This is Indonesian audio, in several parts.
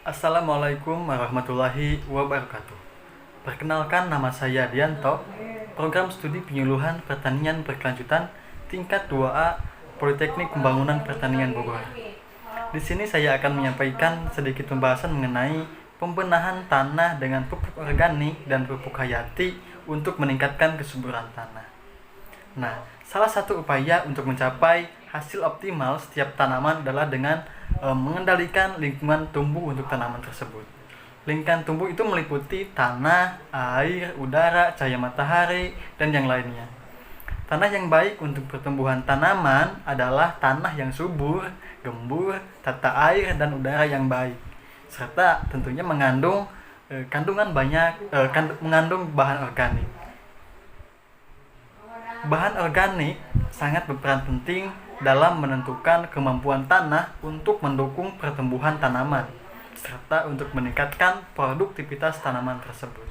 Assalamualaikum warahmatullahi wabarakatuh. Perkenalkan, nama saya Dianto, program studi penyuluhan pertanian berkelanjutan tingkat 2A Politeknik Pembangunan Pertanian Bogor. Di sini saya akan menyampaikan sedikit pembahasan mengenai pembenahan tanah dengan pupuk organik dan pupuk hayati untuk meningkatkan kesuburan tanah. Nah, salah satu upaya untuk mencapai hasil optimal setiap tanaman adalah dengan mengendalikan lingkungan tumbuh untuk tanaman tersebut. Lingkungan tumbuh itu meliputi tanah, air, udara, cahaya matahari, dan yang lainnya. Tanah yang baik untuk pertumbuhan tanaman adalah tanah yang subur, gembur, tata air, dan udara yang baik, serta tentunya mengandung mengandung bahan organik. Bahan organik sangat berperan penting dalam menentukan kemampuan tanah untuk mendukung pertumbuhan tanaman, serta untuk meningkatkan produktivitas tanaman tersebut.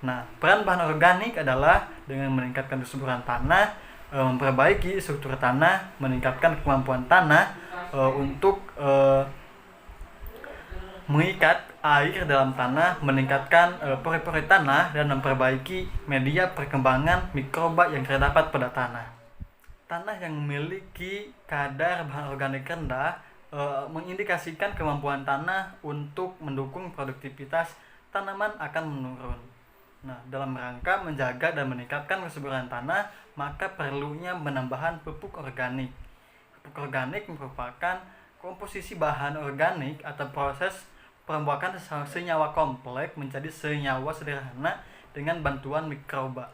Nah, peran bahan organik adalah dengan meningkatkan kesuburan tanah, memperbaiki struktur tanah, meningkatkan kemampuan tanah untuk mengikat air dalam tanah, meningkatkan pori-pori tanah, dan memperbaiki media perkembangan mikroba yang terdapat pada tanah. Tanah yang memiliki kadar bahan organik rendah mengindikasikan kemampuan tanah untuk mendukung produktivitas tanaman akan menurun. Nah, dalam rangka menjaga dan meningkatkan kesuburan tanah, maka perlunya penambahan pupuk organik. Pupuk organik merupakan komposisi bahan organik atau proses perombakan senyawa kompleks menjadi senyawa sederhana dengan bantuan mikroba.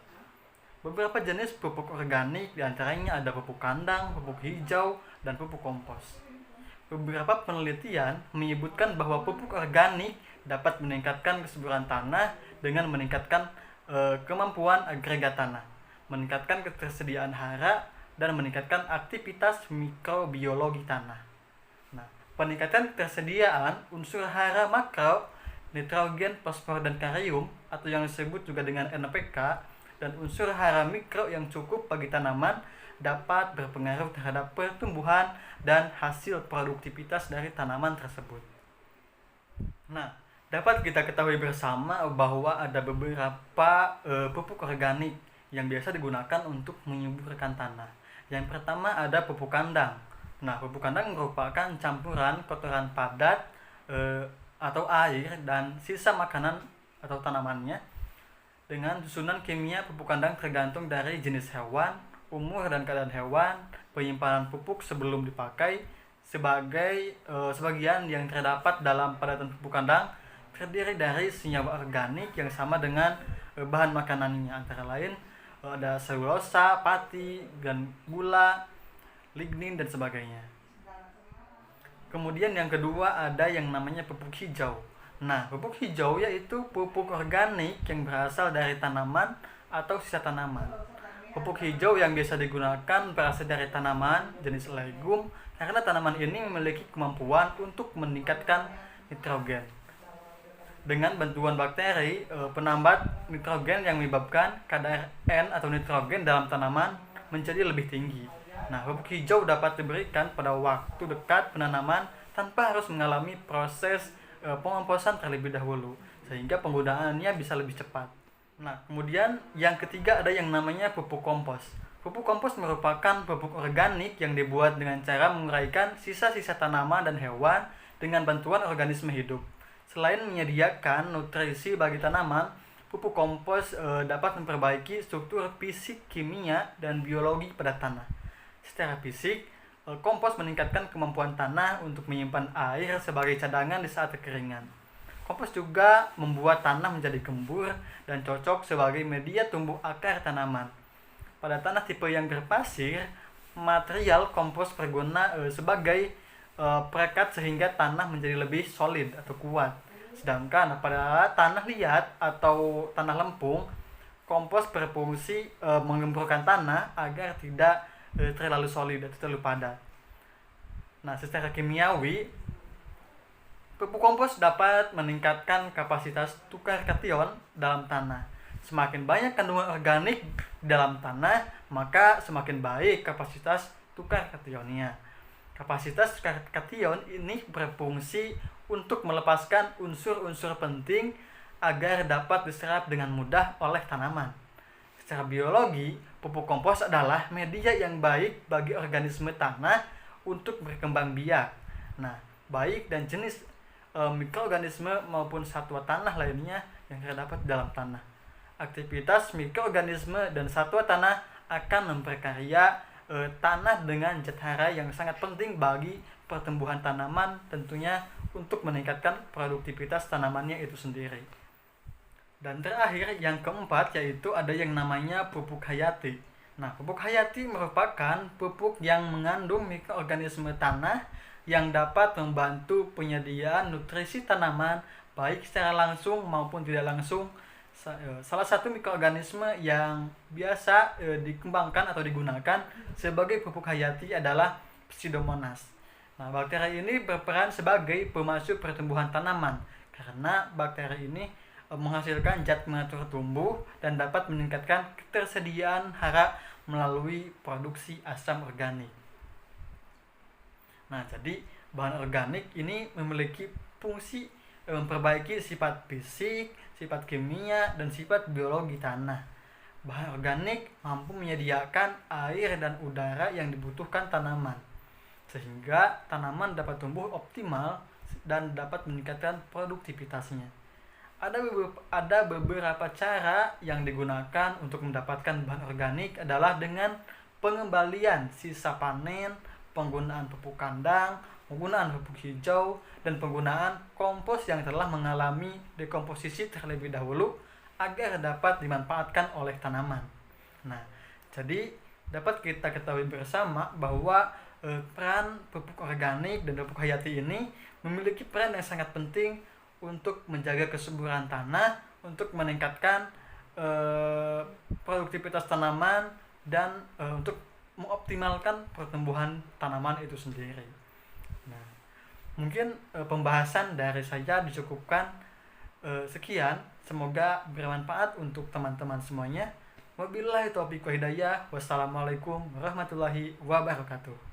Beberapa jenis pupuk organik diantaranya ada pupuk kandang, pupuk hijau, dan pupuk kompos. Beberapa penelitian menyebutkan bahwa pupuk organik dapat meningkatkan kesuburan tanah dengan meningkatkan kemampuan agregat tanah, meningkatkan ketersediaan hara, dan meningkatkan aktivitas mikrobiologi tanah. Nah, peningkatan ketersediaan unsur hara makro, nitrogen, fosfor, dan kalium atau yang disebut juga dengan NPK, dan unsur hara mikro yang cukup bagi tanaman dapat berpengaruh terhadap pertumbuhan dan hasil produktivitas dari tanaman tersebut. Nah, dapat kita ketahui bersama bahwa ada beberapa pupuk organik yang biasa digunakan untuk menyuburkan tanah. Yang pertama ada pupuk kandang. Nah, pupuk kandang merupakan campuran kotoran padat atau air dan sisa makanan atau tanamannya. Dengan susunan kimia pupuk kandang tergantung dari jenis hewan, umur dan keadaan hewan, penyimpanan pupuk sebelum dipakai. Sebagian yang terdapat dalam padatan pupuk kandang terdiri dari senyawa organik yang sama dengan bahan makanannya, antara lain ada selulosa, pati, dan gula, lignin, dan sebagainya. Kemudian yang kedua ada yang namanya pupuk hijau. Nah, pupuk hijau yaitu pupuk organik yang berasal dari tanaman atau sisa tanaman. Pupuk hijau yang biasa digunakan berasal dari tanaman jenis legum karena tanaman ini memiliki kemampuan untuk meningkatkan nitrogen. Dengan bantuan bakteri penambat nitrogen yang menyebabkan kadar N atau nitrogen dalam tanaman menjadi lebih tinggi. Nah, pupuk hijau dapat diberikan pada waktu dekat penanaman tanpa harus mengalami proses pengomposan terlebih dahulu, sehingga penggunaannya bisa lebih cepat. Nah, kemudian yang ketiga ada yang namanya pupuk kompos. Pupuk kompos merupakan pupuk organik yang dibuat dengan cara menguraikan sisa-sisa tanaman dan hewan dengan bantuan organisme hidup. Selain menyediakan nutrisi bagi tanaman, pupuk kompos dapat memperbaiki struktur fisik, kimia, dan biologi pada tanah. Secara fisik, kompos meningkatkan kemampuan tanah untuk menyimpan air sebagai cadangan di saat kekeringan. Kompos juga membuat tanah menjadi gembur dan cocok sebagai media tumbuh akar tanaman. Pada tanah tipe yang berpasir, material kompos berguna sebagai perekat sehingga tanah menjadi lebih solid atau kuat. Sedangkan pada tanah liat atau tanah lempung, kompos berfungsi menggemburkan tanah agar tidak terlalu solid atau terlalu padat. Nah, secara kimiawi, pupuk kompos dapat meningkatkan kapasitas tukar kation dalam tanah. Semakin banyak kandungan organik dalam tanah, maka semakin baik kapasitas tukar kationnya. Kapasitas kation ini berfungsi untuk melepaskan unsur-unsur penting agar dapat diserap dengan mudah oleh tanaman. Secara biologi, pupuk kompos adalah media yang baik bagi organisme tanah untuk berkembang biak. Nah, baik dan jenis mikroorganisme maupun satwa tanah lainnya yang terdapat dalam tanah. Aktivitas mikroorganisme dan satwa tanah akan memperkaya tanah dengan zat hara yang sangat penting bagi pertumbuhan tanaman, tentunya untuk meningkatkan produktivitas tanamannya itu sendiri. Dan terakhir yang keempat yaitu ada yang namanya pupuk hayati. Nah, pupuk hayati merupakan pupuk yang mengandung mikroorganisme tanah yang dapat membantu penyediaan nutrisi tanaman baik secara langsung maupun tidak langsung. Salah satu mikroorganisme yang biasa dikembangkan atau digunakan sebagai pupuk hayati adalah Pseudomonas. Nah, bakteri ini berperan sebagai pemasuk pertumbuhan tanaman karena bakteri ini menghasilkan zat pengatur tumbuh dan dapat meningkatkan ketersediaan hara melalui produksi asam organik. Nah, jadi bahan organik ini memiliki fungsi memperbaiki sifat fisik, sifat kimia, dan sifat biologi tanah. Bahan organik mampu menyediakan air dan udara yang dibutuhkan tanaman, sehingga tanaman dapat tumbuh optimal dan dapat meningkatkan produktivitasnya. Ada beberapa cara yang digunakan untuk mendapatkan bahan organik adalah dengan pengembalian sisa panen, penggunaan pupuk kandang, penggunaan pupuk hijau, dan penggunaan kompos yang telah mengalami dekomposisi terlebih dahulu agar dapat dimanfaatkan oleh tanaman. Nah, jadi dapat kita ketahui bersama bahwa peran pupuk organik dan pupuk hayati ini memiliki peran yang sangat penting untuk menjaga kesuburan tanah, untuk meningkatkan produktivitas tanaman, dan untuk mengoptimalkan pertumbuhan tanaman itu sendiri. Nah, mungkin pembahasan dari saya dicukupkan sekian. Semoga bermanfaat untuk teman-teman semuanya. Wabillahi taufiq wal hidayah. Wassalamualaikum warahmatullahi wabarakatuh.